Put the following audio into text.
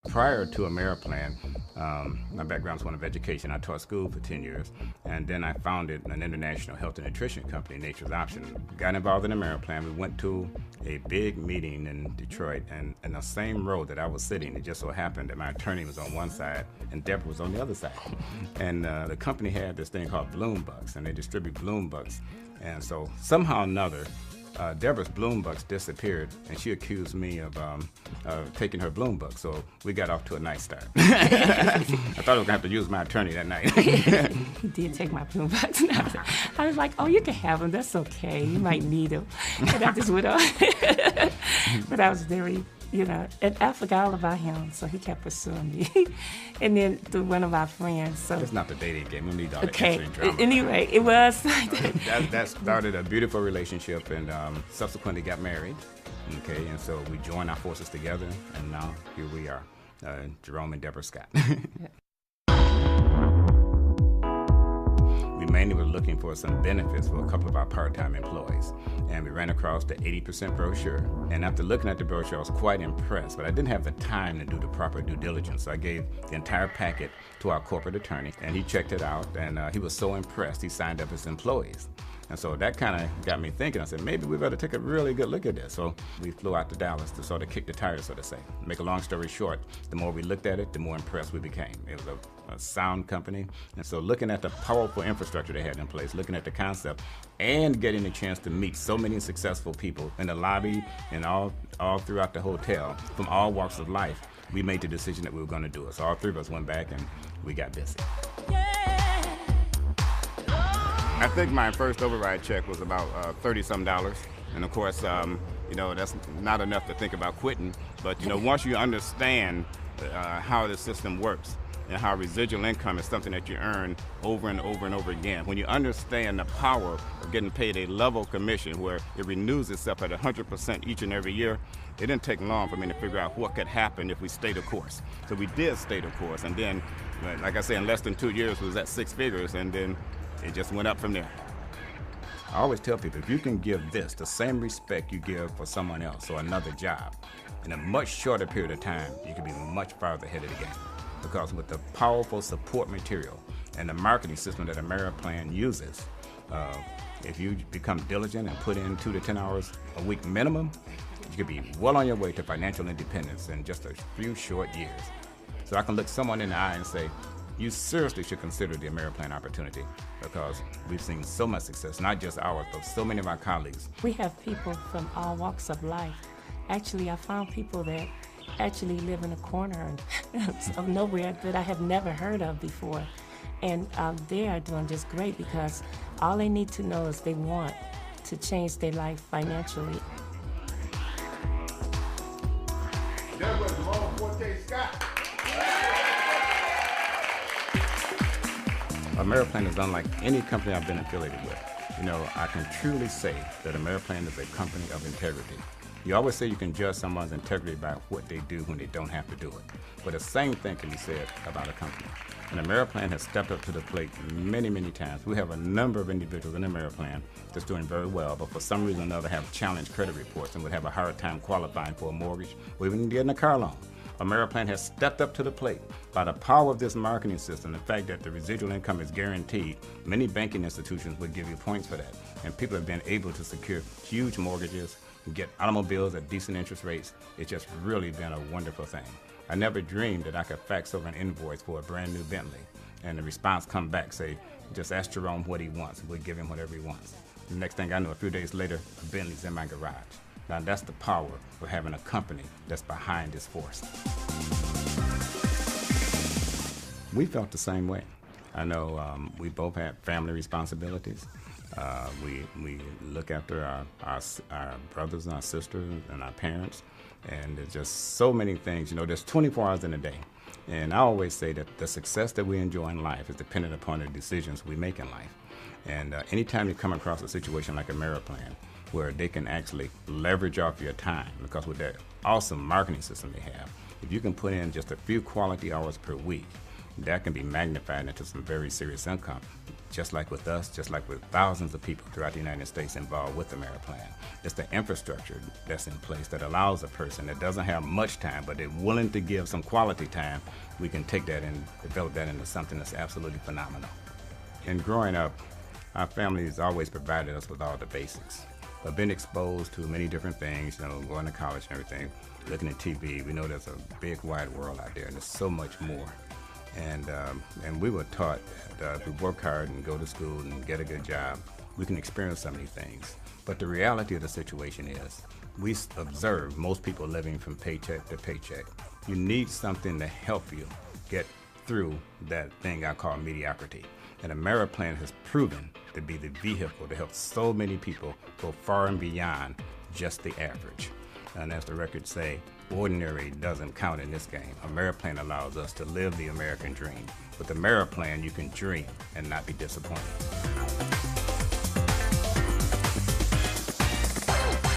Prior to AmeriPlan, my background is one of education. I taught school for 10 years, and then I founded an international health and nutrition company, Nature's Option. Got involved in AmeriPlan. We went to a big meeting in Detroit, and in the same row that I was sitting, it just so happened that my attorney was on one side and Debera was on the other side. And the company had this thing called Bloom Bucks, and they distribute Bloom Bucks. And so somehow or another, Deborah's Bloom Bucks disappeared, and she accused me of taking her Bloom Bucks. So we got off to a nice start. I thought I was going to have to use my attorney that night. He did take my Bloom Bucks. I was like, oh, you can have them. That's okay. You might need them. And I just went on. But I was very, and I forgot all about him, so he kept pursuing me. And then through one of our friends. So it's not the dating game. We need all the okay. entry drama. Anyway, it was. That started a beautiful relationship, and subsequently got married. Okay, and so we joined our forces together, and now here we are, Jerome and Debera Scott. We mainly were looking for some benefits for a couple of our part-time employees, and we ran across the 80% brochure. And after looking at the brochure, I was quite impressed, but I didn't have the time to do the proper due diligence. So I gave the entire packet to our corporate attorney, and he checked it out, and he was so impressed, he signed up his employees. And so that kind of got me thinking. I said, maybe we better take a really good look at this. So we flew out to Dallas to sort of kick the tires, so to say. Make a long story short, the more we looked at it, the more impressed we became. It was a sound company. And so looking at the powerful infrastructure they had in place, looking at the concept, and getting a chance to meet so many successful people in the lobby and all throughout the hotel from all walks of life, we made the decision that we were going to do it. So all three of us went back and we got busy. I think my first override check was about $30-some. And of course, that's not enough to think about quitting. But once you understand how the system works and how residual income is something that you earn over and over and over again, when you understand the power of getting paid a level commission where it renews itself at 100% each and every year, it didn't take long for me to figure out what could happen if we stayed the course. So we did stay the course, and then, like I said, in less than 2 years, we was at 6 figures, and then it just went up from there. I always tell people, if you can give this the same respect you give for someone else or another job, in a much shorter period of time, you can be much farther ahead of the game. Because with the powerful support material and the marketing system that AmeriPlan uses, if you become diligent and put in 2 to 10 hours a week minimum, you could be well on your way to financial independence in just a few short years. So I can look someone in the eye and say, you seriously should consider the AmeriPlan opportunity, because we've seen so much success, not just ours, but so many of our colleagues. We have people from all walks of life. Actually, I found people that actually live in a corner of nowhere that I have never heard of before. And they are doing just great, because all they need to know is they want to change their life financially. That was Jerome Scott. AmeriPlan is unlike any company I've been affiliated with. I can truly say that AmeriPlan is a company of integrity. You always say you can judge someone's integrity by what they do when they don't have to do it. But the same thing can be said about a company. And AmeriPlan has stepped up to the plate many, many times. We have a number of individuals in AmeriPlan that's doing very well, but for some reason or another have challenged credit reports and would have a hard time qualifying for a mortgage or even getting a car loan. AmeriPlan has stepped up to the plate by the power of this marketing system, the fact that the residual income is guaranteed. Many banking institutions would give you points for that, and people have been able to secure huge mortgages and get automobiles at decent interest rates. It's just really been a wonderful thing. I never dreamed that I could fax over an invoice for a brand new Bentley, and the response come back, say, just ask Jerome what he wants, we'll give him whatever he wants. The next thing I know, a few days later, a Bentley's in my garage. Now that's the power of having a company that's behind this force. We felt the same way. I know we both had family responsibilities. We look after our brothers and our sisters and our parents, and there's just so many things. There's 24 hours in a day. And I always say that the success that we enjoy in life is dependent upon the decisions we make in life. And anytime you come across a situation like AmeriPlan, where they can actually leverage off your time, because with that awesome marketing system they have, if you can put in just a few quality hours per week, that can be magnified into some very serious income. just like with us, just like with thousands of people throughout the United States involved with the Plan. It's the infrastructure that's in place that allows a person that doesn't have much time, but they're willing to give some quality time, we can take that and develop that into something that's absolutely phenomenal. In growing up, our family has always provided us with all the basics. I've been exposed to many different things, going to college and everything, looking at TV. We know there's a big, wide world out there, and there's so much more. And we were taught that if we work hard and go to school and get a good job, we can experience some of these things. But the reality of the situation is, we observe most people living from paycheck to paycheck. You need something to help you get through that thing I call mediocrity. And the Plan has proven to be the vehicle to help so many people go far and beyond just the average. And as the records say, ordinary doesn't count in this game. A Plan allows us to live the American dream. With the Plan, you can dream and not be disappointed.